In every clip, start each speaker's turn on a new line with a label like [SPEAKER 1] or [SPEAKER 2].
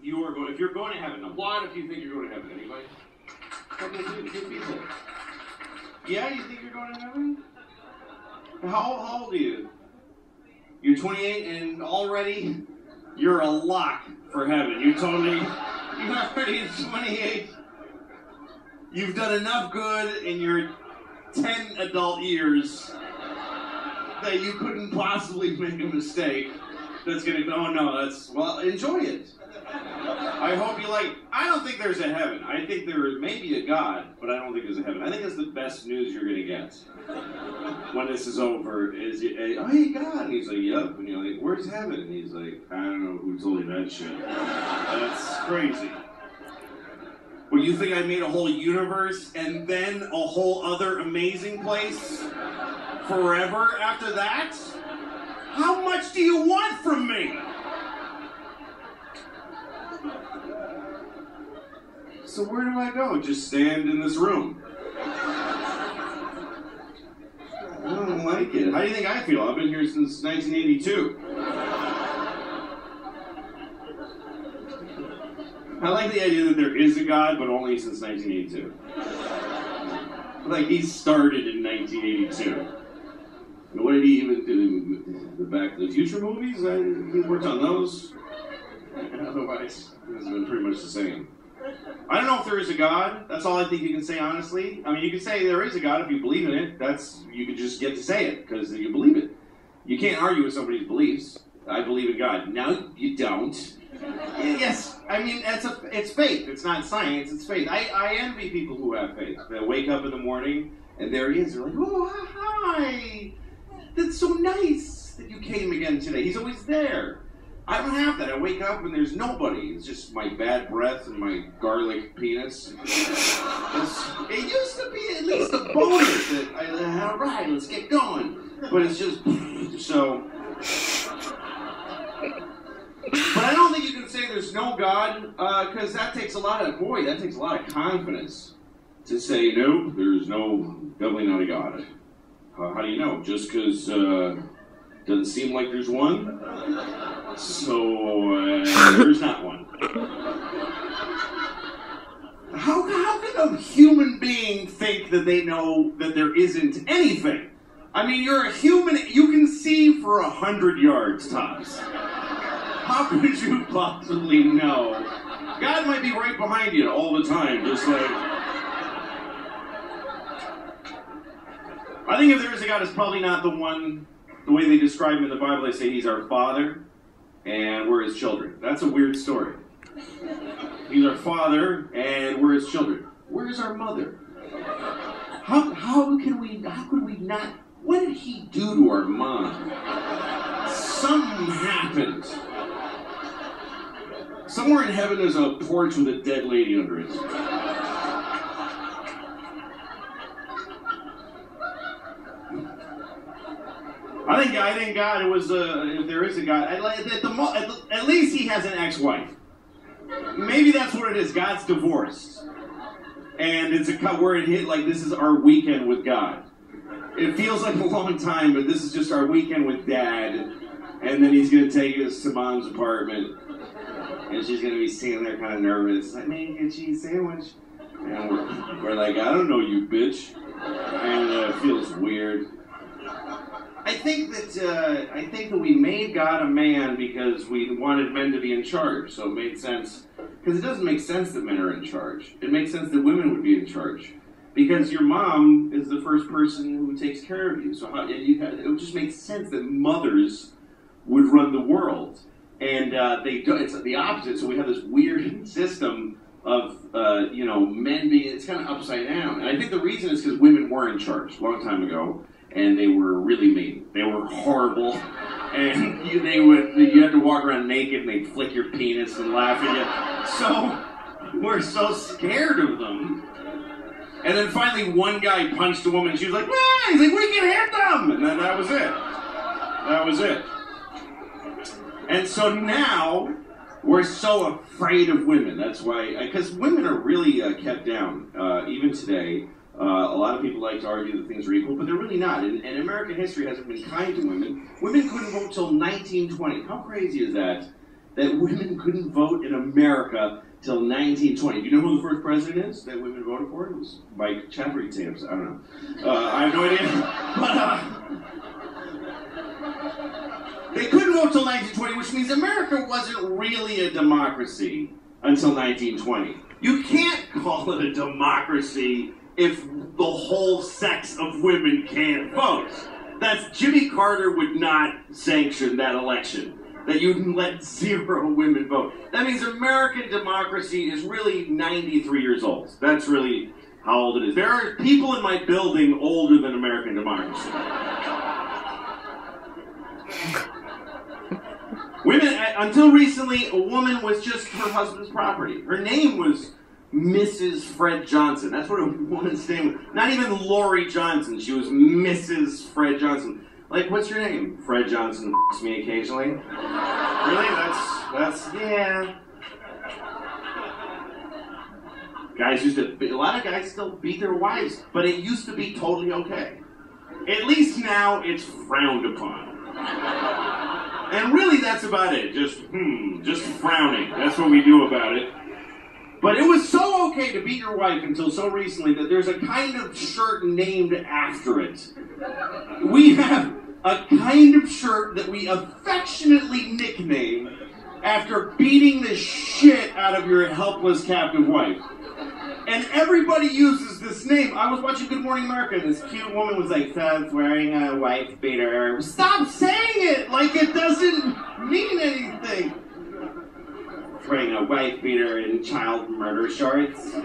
[SPEAKER 1] you are going, if you're going to heaven, now what if you think you're going to heaven? Anybody? Couple of people. Yeah, you think you're going to heaven? How old are you? You're 28 and already you're a lock for heaven. You told me you're already 28. You've done enough good in your 10 adult years that you couldn't possibly make a mistake that's going to, oh no, well, enjoy it. I hope you like, I don't think there's a heaven. I think there may be a God, but I don't think there's a heaven. I think that's the best news you're going to get when this is over, is, oh, hey, God. And he's like, yep. And you're like, where's heaven? And he's like, I don't know who told you that shit. That's crazy. Well, you think I made a whole universe and then a whole other amazing place forever after that? How much do you want from me? So where do I go? Just stand in this room. I don't like it. How do you think I feel? I've been here since 1982. I like the idea that there is a God, but only since 1982. Like, he started in 1982. And what did he even do? The Back to the Future movies? He worked on those. Otherwise, it's been pretty much the same. I don't know if there is a God. That's all I think you can say, honestly. I mean, you can say there is a God if you believe in it. You could just get to say it, because you believe it. You can't argue with somebody's beliefs. I believe in God. No, you don't. Yes, I mean, it's faith. It's not science, it's faith. I envy people who have faith. They wake up in the morning, and there he is. They're like, oh, hi. That's so nice that you came again today. He's always there. I don't have that. I wake up and there's nobody. It's just my bad breath and my garlic penis. It used to be at least a bonus that all right, let's get going. But it's just so. But I don't think you can say there's no God, because that takes a lot of confidence to say no. There's definitely not a God. How do you know? Just because doesn't seem like there's one. So, there's not one. How can a human being think that they know that there isn't anything? I mean, you're a human, you can see for 100 yards tops. How could you possibly know? God might be right behind you all the time, just like... I think if there is a God, it's probably not the way they describe him in the Bible. They say he's our Father, and we're his children. That's a weird story. He's our Father, and we're his children. Where's our mother? How could we not? What did he do to our mom? Something happened. Somewhere in heaven there's a porch with a dead lady under it. I think God, it was, if there is a God, at least he has an ex-wife. Maybe that's what it is. God's divorced. And it's where it hit like, this is our weekend with God. It feels like a long time, but this is just our weekend with Dad. And then he's going to take us to Mom's apartment. And she's going to be sitting there kind of nervous. Like, man, get a cheese sandwich. And we're like, I don't know you, bitch. And it feels weird. I think that we made God a man because we wanted men to be in charge. So it made sense. Because it doesn't make sense that men are in charge. It makes sense that women would be in charge. Because your mom is the first person who takes care of you. So it would just make sense that mothers would run the world. And it's the opposite. So we have this weird system of, men being, it's kind of upside down. And I think the reason is because women were in charge a long time ago. And they were really mean. They were horrible. And you had to walk around naked and they'd flick your penis and laugh at you. So, we're so scared of them. And then finally one guy punched a woman and she was like, ah! He's like, we can hit them! And then that was it. That was it. And so now, we're so afraid of women. That's why, because women are really kept down, even today. A lot of people like to argue that things are equal, but they're really not. And American history hasn't been kind to women. Women couldn't vote till 1920. How crazy is that? that women couldn't vote in America till 1920. Do you know who the first president is that women voted for? It was Mike Chappery Tamps. I don't know. I have no idea. But they couldn't vote till 1920, which means America wasn't really a democracy until 1920. You can't call it a democracy if the whole sex of women can't vote. Jimmy Carter would not sanction that election, that you let 0 women vote. That means American democracy is really 93 years old. That's really how old it is. There are people in my building older than American democracy. Women, until recently, a woman was just her husband's property. Her name was Mrs. Fred Johnson. That's what a woman's name was. Not even Lori Johnson. She was Mrs. Fred Johnson. Like, what's your name? Fred Johnson f***s me occasionally. Really? Yeah. Guys a lot of guys still beat their wives, but it used to be totally okay. At least now it's frowned upon. And really that's about it. Just frowning. That's what we do about it. But it was so okay to beat your wife until so recently that there's a kind of shirt named after it. We have a kind of shirt that we affectionately nickname after beating the shit out of your helpless captive wife. And everybody uses this name. I was watching Good Morning America and this cute woman was like, "Son's wearing a wife beater." Stop saying it like it doesn't mean anything. Wearing a wife beater and child murder shorts. And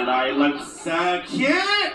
[SPEAKER 1] I look so cute.